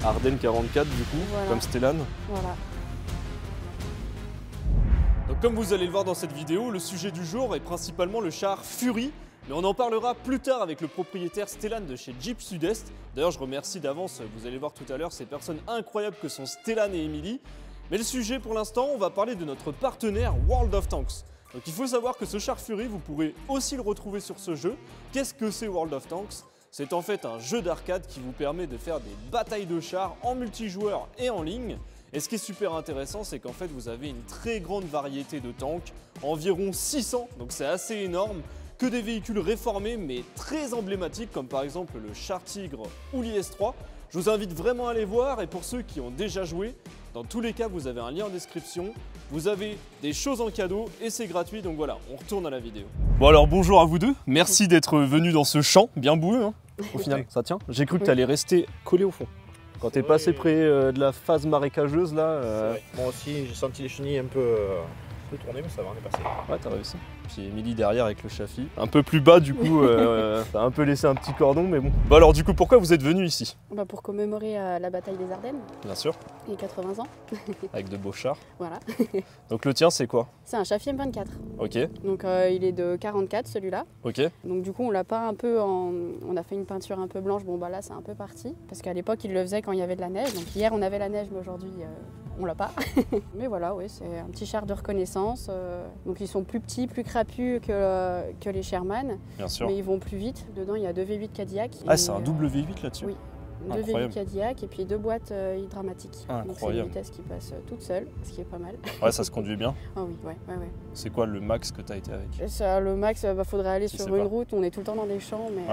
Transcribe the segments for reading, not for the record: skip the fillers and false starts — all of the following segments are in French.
Ardennes 44 du coup, Voilà. comme Stellan. Voilà. Donc comme vous allez le voir dans cette vidéo, le sujet du jour est principalement le char Fury. Mais on en parlera plus tard avec le propriétaire Stellan de chez Jeep Sud-Est. D'ailleurs, je remercie d'avance, vous allez voir tout à l'heure, ces personnes incroyables que sont Stellan et Émilie. Mais le sujet pour l'instant, on va parler de notre partenaire World of Tanks. Donc il faut savoir que ce char Fury, vous pourrez aussi le retrouver sur ce jeu. Qu'est-ce que c'est World of Tanks? C'est en fait un jeu d'arcade qui vous permet de faire des batailles de chars en multijoueur et en ligne. Et ce qui est super intéressant, c'est qu'en fait vous avez une très grande variété de tanks, environ 600, donc c'est assez énorme. Que des véhicules réformés mais très emblématiques comme par exemple le Char Tigre ou l'IS-3. Je vous invite vraiment à les voir et pour ceux qui ont déjà joué, dans tous les cas vous avez un lien en description, vous avez des choses en cadeau et c'est gratuit donc voilà, on retourne à la vidéo. Bon alors bonjour à vous deux, merci d'être venus dans ce champ bien boueux hein. Au final ça tient. J'ai cru que tu allais rester collé au fond. Quand t'es passé près de la phase marécageuse là... Moi aussi j'ai senti les chenilles un peu tourner mais ça va, on est passé. Ouais t'as réussi. Puis Émilie derrière avec le chafi. Un peu plus bas du coup, t'as un peu laissé un petit cordon mais bon. Bon alors du coup pourquoi vous êtes venus ici? Bah, pour commémorer la bataille des Ardennes, Bien sûr, les 80 ans. avec de beaux chars. Voilà. Donc le tien c'est quoi? C'est un Chafi M24. Ok, Donc il est de 44 celui-là. ok. Donc du coup on l'a pas un peu en... On a fait une peinture un peu blanche, bon bah là c'est un peu parti. Parce qu'à l'époque il le faisait quand il y avait de la neige. Donc hier on avait la neige mais aujourd'hui on l'a pas. Mais voilà, oui, c'est un petit char de reconnaissance. Donc ils sont plus petits, plus crapus que les Sherman. Bien sûr. Mais ils vont plus vite. Dedans il y a deux V8 Cadillac. Ah c'est un double V8 là-dessus? Oui. Deux Incroyable. V8 Cadillac et puis deux boîtes hydramatiques. Donc c'est une Incroyable. vitesse qui passe toute seule, ce qui est pas mal. Ouais ça se conduit bien. Ah oui, ouais. C'est quoi le max que t'as été avec? Et ça, le max, faudrait aller Je sur sais une pas. route, on est tout le temps dans des champs, mais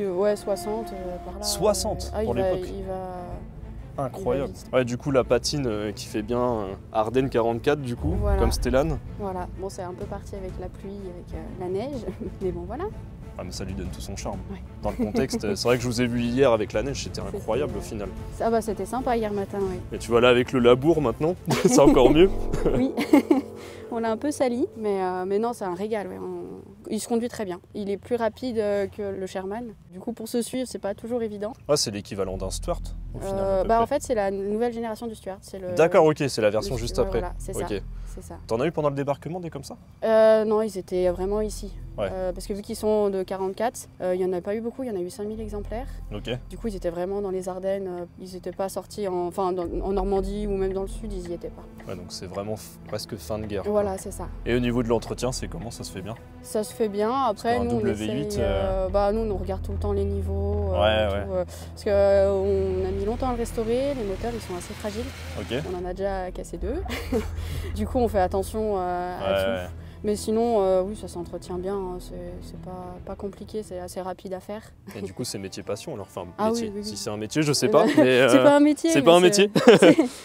Ouais. 60 par là. 60 pour l'époque. Il va... Incroyable. vite. Ouais du coup la patine qui fait bien Ardennes 44 du coup, Voilà. comme Stellan. Voilà, bon c'est un peu parti avec la pluie, avec la neige, mais bon voilà. Ah mais ça lui donne tout son charme. Ouais. Dans le contexte, c'est vrai que je vous ai vu hier avec la neige, c'était incroyable au final. Ah bah c'était sympa hier matin, oui. Et tu vois là avec le labour maintenant, c'est encore mieux. Oui, on l'a un peu sali, mais non c'est un régal, ouais. Il se conduit très bien. Il est plus rapide que le Sherman. Du coup pour se suivre c'est pas toujours évident. Ah c'est l'équivalent d'un Stuart au final. à peu Bah près. en fait c'est la nouvelle génération du Stuart. D'accord, ok, c'est la version juste ouais, après. Voilà, c'est Ok. ça. C'est ça. T'en as eu pendant le débarquement des comme ça? Non, ils étaient vraiment ici. Ouais. Parce que vu qu'ils sont de 44, il n'y en a pas eu beaucoup, il y en a eu 5000 exemplaires. Ok. Du coup, ils étaient vraiment dans les Ardennes, ils n'étaient pas sortis en Normandie ou même dans le sud, ils n'y étaient pas. Ouais, donc c'est vraiment presque fin de guerre. Voilà, c'est ça. Et au niveau de l'entretien, c'est comment? Ça se fait bien? Ça se fait bien. Après, qu'un nous, on W8, essaye, nous, on regarde tout le temps les niveaux. Ouais, parce qu'on a mis longtemps à le restaurer, les moteurs, ils sont assez fragiles. Ok. On en a déjà cassé 2. Du coup, on fait attention à tout. Ouais. Mais sinon, oui, ça s'entretient bien, hein. C'est pas compliqué, c'est assez rapide à faire. Et du coup, c'est métier passion alors? Enfin, Ah métier. oui, oui, oui. Si c'est un métier, je sais pas. Mais, C'est pas un métier. c'est mais pas un métier.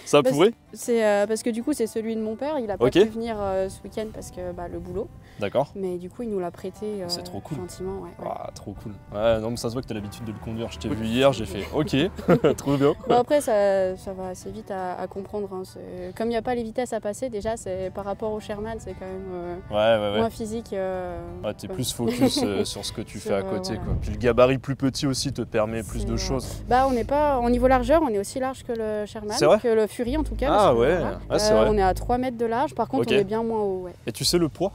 Ça Bah, pourrait? C'est parce que du coup, c'est celui de mon père, il a pas Ok. pu venir ce week-end parce que le boulot. D'accord. Mais du coup, il nous l'a prêté C'est trop cool. gentiment. Ouais. Ah, trop cool. Ouais, non, mais ça se voit que t'as l'habitude de le conduire. Je t'ai vu hier, j'ai fait ok, trop bien. Bon, après, ça va assez vite à comprendre. Hein. Comme il n'y a pas les vitesses à passer, déjà, par rapport au Sherman, c'est quand même Ouais. moins physique. Ouais, t'es plus focus sur ce que tu fais à côté. voilà. Quoi. Puis le gabarit plus petit aussi te permet plus de choses. Bah, on n'est pas, au niveau largeur, on est aussi large que le Sherman, C'est vrai que le Fury en tout cas. Ah parce que, ouais, voilà. ouais, c'est vrai. On est à 3 mètres de large, par contre Ok. on est bien moins haut. Ouais. Et tu sais le poids?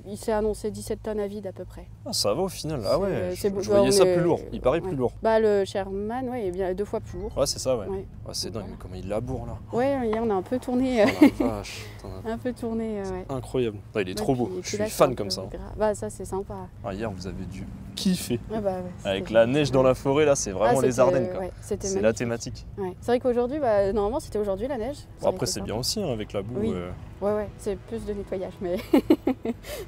Il s'est annoncé 17 tonnes à vide à peu près. Ah, ça va au final. Ah ouais, C'est- je c'est- voyais on ça est- plus lourd. Il paraît ouais. plus lourd. Bah, le Sherman, ouais, est bien 2 fois plus lourd. Ouais, c'est ça, ouais. Ouais. Ouais, c'est dingue, mais comment il laboure là. Ouais, hier on a un peu tourné. Oh la vache. Putain, Un peu tourné, ouais. incroyable. Ouais, il est Ouais, trop beau. puis Je suis là, c'est fan un comme peu ça. Bah ça c'est sympa. Ah, hier, vous avez dû kiffer. Ouais, bah, ouais, Avec c'était- la neige dans la forêt, là, c'est vraiment les c'était- Ardennes. Quoi. ouais, c'était C'est la magnifique. thématique. Ouais. C'est vrai qu'aujourd'hui, normalement c'était aujourd'hui la neige. Bon, après, c'est bien aussi, hein, avec la boue. Oui. Ouais, c'est plus de nettoyage, mais.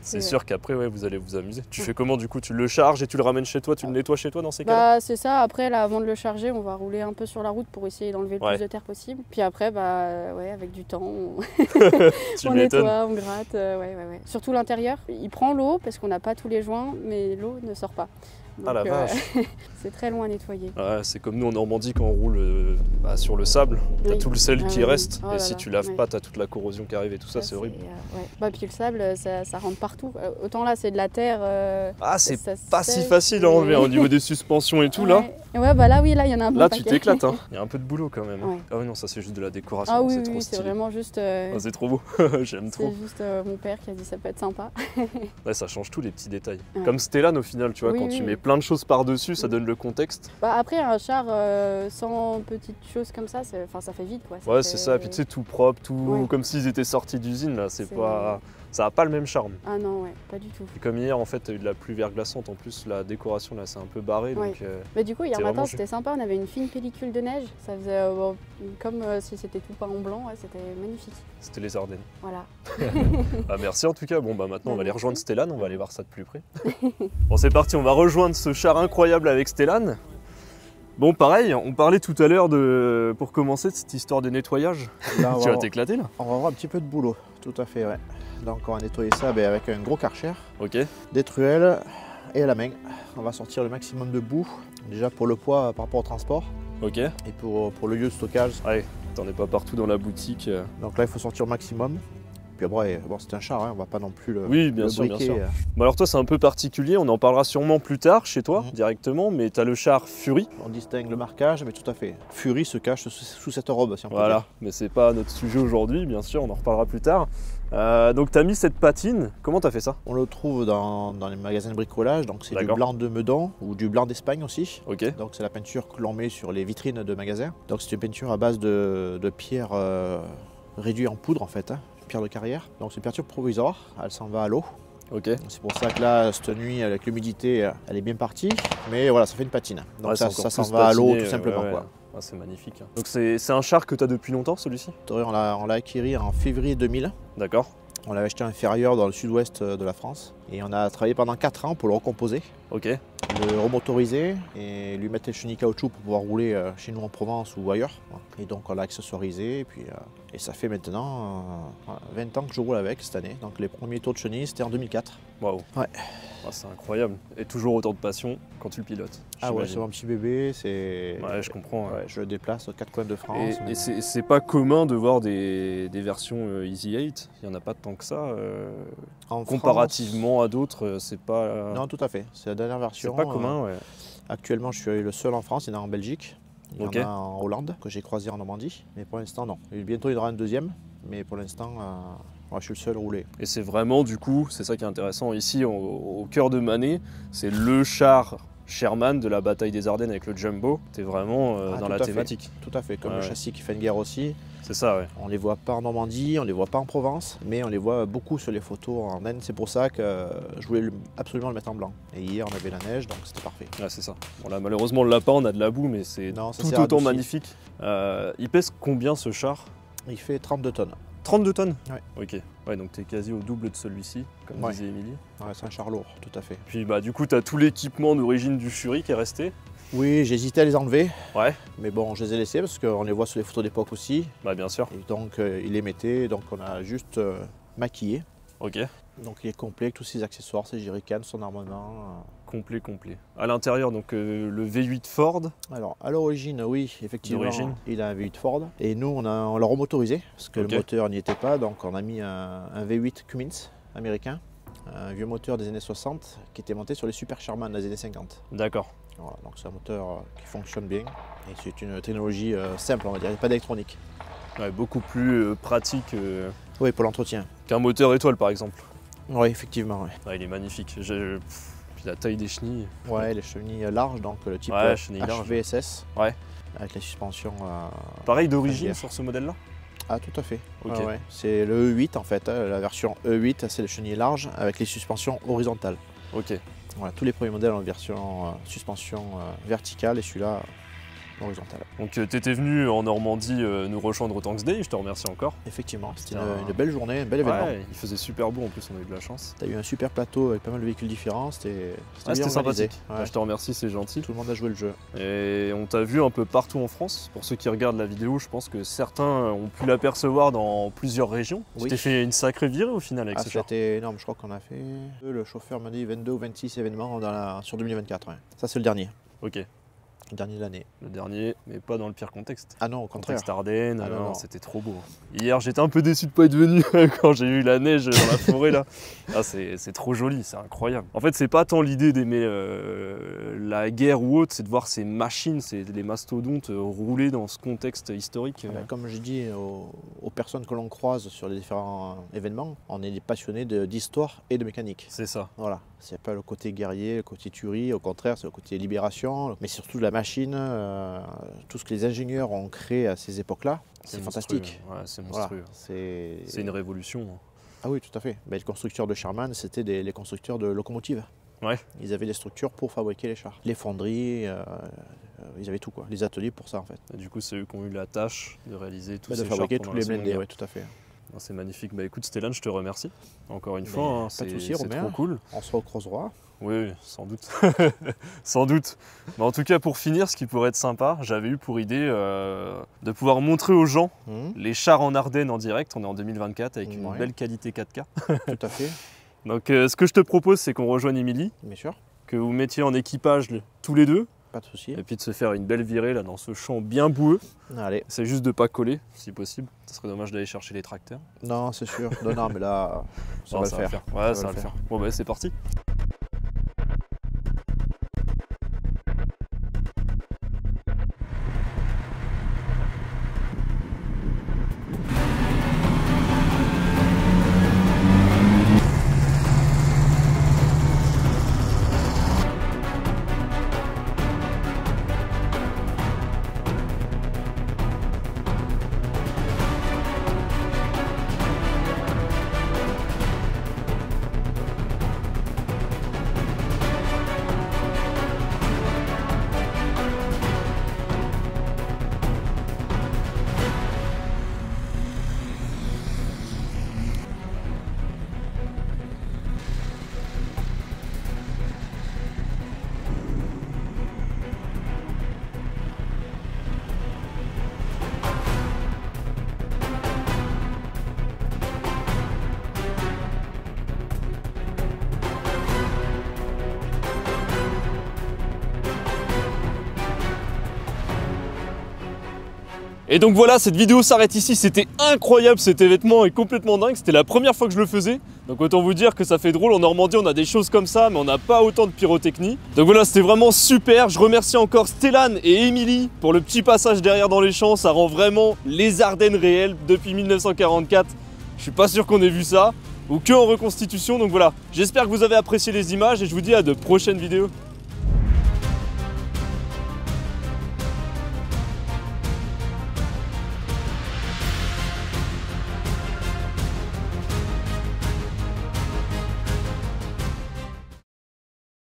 C'est Ouais. sûr qu'après, ouais, vous allez vous amuser. Tu fais comment du coup? Tu le charges et tu le ramènes chez toi? Tu le nettoies chez toi dans ces cas-là? Bah c'est ça, après là avant de le charger on va rouler un peu sur la route pour essayer d'enlever le Ouais. plus de terre possible. Puis après ouais avec du temps on, Tu on m'étonnes. nettoie, on gratte, ouais. Surtout l'intérieur, il prend l'eau parce qu'on n'a pas tous les joints mais l'eau ne sort pas. Ah la vache. C'est très loin à nettoyer. Ouais, c'est comme nous en Normandie quand on roule sur le sable, t'as Oui. tout le sel qui oui. reste, Oh et là si là, tu laves ouais. pas, t'as toute la corrosion qui arrive et tout ça, c'est horrible. Ouais. Bah, puis le sable, ça rentre partout. Autant là, c'est de la terre. Ah, c'est ça pas si sèche, facile à enlever mais- hein, au niveau des suspensions et tout là. Ouais, bah là, oui, là, il y en a un bon Là, tu paquet. t'éclates, hein. Il y a un peu de boulot quand même. hein. Ouais. Ah oui, non, ça c'est juste de la décoration, Ah oui, c'est trop oui, c'est stylé. vraiment juste. Ah, c'est trop beau, j'aime C'est trop. juste mon père qui a dit ça peut être sympa. Ouais, ça change tous les petits détails. Ouais. Comme Stellan au final, tu vois, Oui, quand oui, tu oui. mets plein de choses par-dessus, ça Oui. donne le contexte. Bah, après, un char sans petites choses comme ça, ça fait vite. Quoi. Ouais, fait- c'est ça, et puis tu sais, tout propre, tout Ouais. comme s'ils étaient sortis d'usine là, C'est- ça a pas le même charme. Ah non, ouais, pas du tout. Et comme hier, en fait, t'as eu de la pluie verglaçante, en plus, la décoration là, c'est un peu barré, Ouais. donc Mais du coup, hier C'est matin, vraiment c'était sympa. On avait une fine pellicule de neige. Ça faisait comme si c'était tout peint en blanc. Ouais, c'était magnifique. c'était les Ardennes. Voilà. Ah, merci en tout cas. Bon, bah maintenant, on va aller Merci. rejoindre Stellan, on va aller voir ça de plus près. Bon, c'est parti, on va rejoindre ce char incroyable avec Stellan. Bon, pareil, on parlait tout à l'heure pour commencer de cette histoire de nettoyage. Là, Tu vas t'éclater là. on va avoir un petit peu de boulot, tout à fait, ouais. Donc on va nettoyer ça avec un gros karcher, Ok. des truelles et à la main. On va sortir le maximum de boue, déjà pour le poids par rapport au transport Ok. et pour le lieu de stockage. Ouais, t'en es pas partout dans la boutique. Donc là il faut sortir au maximum. Puis après, bon, c'est un char, hein, on va pas non plus le, Oui, bien le sûr, bien briquer. sûr. Bon, alors toi, c'est un peu particulier, on en parlera sûrement plus tard chez toi, Mhm. directement, mais t'as le char Fury. On distingue le marquage, mais tout à fait. Fury se cache sous cette robe, si on peut Voilà, dire. mais c'est pas notre sujet aujourd'hui, bien sûr, on en reparlera plus tard. Donc t'as mis cette patine, comment t'as fait ça? On le trouve dans les magasins de bricolage, donc c'est du D'accord. blanc de Meudon ou du blanc d'Espagne aussi. Ok, Donc c'est la peinture que l'on met sur les vitrines de magasins. Donc c'est une peinture à base de pierre réduite en poudre en fait, hein, pierre de carrière. Donc c'est une peinture provisoire, elle s'en va à l'eau. ok. C'est pour ça que là, cette nuit, avec l'humidité, elle est bien partie. Mais voilà, ça fait une patine. Donc Ouais, ça, c'est encore ça s'en plus va à l'eau patiné, tout simplement. ouais, ouais. Quoi. Ah, c'est magnifique. hein. Donc c'est un char que t'as depuis longtemps celui-ci? On l'a acquis en février 2000. D'accord. On l'avait acheté en inférieur dans le sud-ouest de la France. Et on a travaillé pendant 4 ans pour le recomposer, Ok, le remotoriser et lui mettre les chenilles caoutchouc pour pouvoir rouler chez nous en Provence ou ailleurs. Et donc on l'a accessorisé et ça fait maintenant 20 ans que je roule avec cette année. Donc les premiers tours de chenilles c'était en 2004. waouh. Ouais. Ah, c'est incroyable. Et toujours autant de passion quand tu le pilotes. Ah ouais, j'imagine. c'est mon petit bébé, c'est... Ouais, je comprends. ouais. Ouais, je le déplace aux 4 coins de France. Et c'est pas commun de voir des versions Easy 8, il n'y en a pas tant que ça. En Comparativement à d'autres, c'est pas, France- Non, tout à fait. C'est la dernière c'est version. pas commun. Ouais. Actuellement, je suis le seul en France, il y en a en Belgique. Il y Ok. en a en Hollande, que j'ai croisé en Normandie. Mais pour l'instant, non. Et bientôt, il y en aura un deuxième. Mais pour l'instant, ouais, je suis le seul roulé. Et c'est vraiment, du coup, c'est ça qui est intéressant ici, au cœur de Manet, c'est le char Sherman de la bataille des Ardennes avec le Jumbo. T'es vraiment Ah, dans tout la à fait. thématique. Tout à fait. Comme Ouais, le ouais. châssis qui fait une guerre aussi. C'est ça, ouais. On les voit pas en Normandie, on les voit pas en Provence. Mais on les voit beaucoup sur les photos en Aisne. C'est pour ça que je voulais absolument le mettre en blanc. Et hier, on avait la neige, donc c'était parfait. Ouais, c'est ça. Bon, là, malheureusement, on l'a pas, on a de la boue, mais c'est Non, ça tout s'est autant radouci. magnifique. Il pèse combien ce char? Il fait 32 tonnes. 32 tonnes? Ouais. Ok. Ouais, donc t'es quasi au double de celui-ci, comme Ouais. disait Émilie. Ouais, c'est un char lourd, tout à fait. Puis bah du coup t'as tout l'équipement d'origine du Fury qui est resté. Oui, j'ai hésité à les enlever. Ouais. Mais bon, je les ai laissés parce qu'on les voit sur les photos d'époque aussi. Bah bien sûr. Et donc, il les mettait. Donc, on a juste maquillé. Ok. Donc, il est complet avec tous ses accessoires, ses jerrycans, son armement. Complet, complet. À l'intérieur, donc le V8 Ford. Alors, à l'origine, oui, effectivement, D'origine. il a un V8 Ford. Et nous, on l'a remotorisé parce que Ok. le moteur n'y était pas. Donc, on a mis un V8 Cummins américain, un vieux moteur des années 60 qui était monté sur les Super Sherman des années 50. D'accord. Voilà, donc, c'est un moteur qui fonctionne bien. Et c'est une technologie simple, on va dire, il n'y a pas d'électronique. Ouais, beaucoup plus pratique Oui, pour l'entretien. qu'un moteur étoile par exemple. Oui, effectivement. Ouais. Ouais, il est magnifique. Puis la taille des chenilles. Ouais, les chenilles larges, donc le type Ouais, chenilles larges. HVSS. Ouais. Avec les suspensions. Pareil d'origine Faguière. sur ce modèle-là. Ah, tout à fait. Ok. Ouais, ouais. C'est le E8 en fait. La version E8, c'est les chenilles larges avec les suspensions horizontales. Ok. Voilà, tous les premiers modèles ont une version suspension verticale et celui-là horizontale. Donc tu étais venu en Normandie nous rejoindre au Tanks Day, je te remercie encore. Effectivement, c'était C'était une belle journée, un bel événement. Ouais, il faisait super beau en plus, on a eu de la chance. Tu as eu un super plateau avec pas mal de véhicules différents, c'était bien organisé. Sympathique. Ouais. Je te remercie, c'est gentil. Tout le monde a joué le jeu. Et on t'a vu un peu partout en France. Pour ceux qui regardent la vidéo, je pense que certains ont pu l'apercevoir dans plusieurs régions. Oui. Tu t'es fait une sacrée virée au final avec ce char. C'était énorme, je crois qu'on a fait, le chauffeur m'a dit 22 ou 26 événements sur 2024. Ouais. Ça c'est le dernier. Ok, Le dernier de l'année. le dernier, mais pas dans le pire contexte. Ah non, au contraire. Contexte Ardennes, Ah non, non. c'était trop beau. Hier, j'étais un peu déçu de pas être venu quand j'ai eu la neige dans la forêt là. Ah, c'est trop joli, c'est incroyable. En fait, c'est pas tant l'idée d'aimer la guerre ou autre, c'est de voir ces machines, les mastodontes rouler dans ce contexte historique. Comme je dis aux personnes que l'on croise sur les différents événements, on est des passionnés d'histoire et de mécanique. C'est ça. Voilà, c'est pas le côté guerrier, le côté tuerie, au contraire, c'est le côté libération, mais surtout la machine, tout ce que les ingénieurs ont créé à ces époques-là, c'est fantastique. Ouais, c'est Voilà, monstrueux. c'est C'est une révolution. Ah oui, tout à fait. Mais les constructeurs de Sherman, c'était les constructeurs de locomotives. Ouais. Ils avaient les structures pour fabriquer les chars. Les fonderies, ils avaient tout quoi. Les ateliers pour ça en fait. Et du coup, c'est eux qui ont eu la tâche de réaliser tous De ces fabriquer chars tous pendant les la Seconde blindés, Guerre. oui, tout à fait. Ah, c'est magnifique. Bah écoute, Stellan, je te remercie. Encore une Mais fois, hein, pas de souci, c'est Romain. trop cool. On se recroisera. Oui, sans doute. Sans doute. Mais en tout cas, pour finir, ce qui pourrait être sympa, j'avais eu pour idée de pouvoir montrer aux gens les chars en Ardennes en direct. On est en 2024 avec une Ouais. belle qualité 4K. Tout à fait, Donc ce que je te propose, c'est qu'on rejoigne Émilie, bien sûr. que vous mettiez en équipage tous les deux, Pas de souci. et puis de se faire une belle virée là dans ce champ bien boueux. Allez. C'est juste de pas coller, si possible. Ce serait dommage d'aller chercher les tracteurs. Non, c'est sûr. Non, non, mais là, ça Non, va le faire. Ouais, ça va le faire. Bon, bah, c'est parti. Et donc voilà, cette vidéo s'arrête ici. C'était incroyable, cet événement est complètement dingue. C'était la première fois que je le faisais. Donc autant vous dire que ça fait drôle. En Normandie, on a des choses comme ça, mais on n'a pas autant de pyrotechnie. Donc voilà, c'était vraiment super. Je remercie encore Stellan et Émilie pour le petit passage derrière dans les champs. Ça rend vraiment les Ardennes réelles depuis 1944. Je suis pas sûr qu'on ait vu ça, ou que en reconstitution. Donc voilà, j'espère que vous avez apprécié les images et je vous dis à de prochaines vidéos.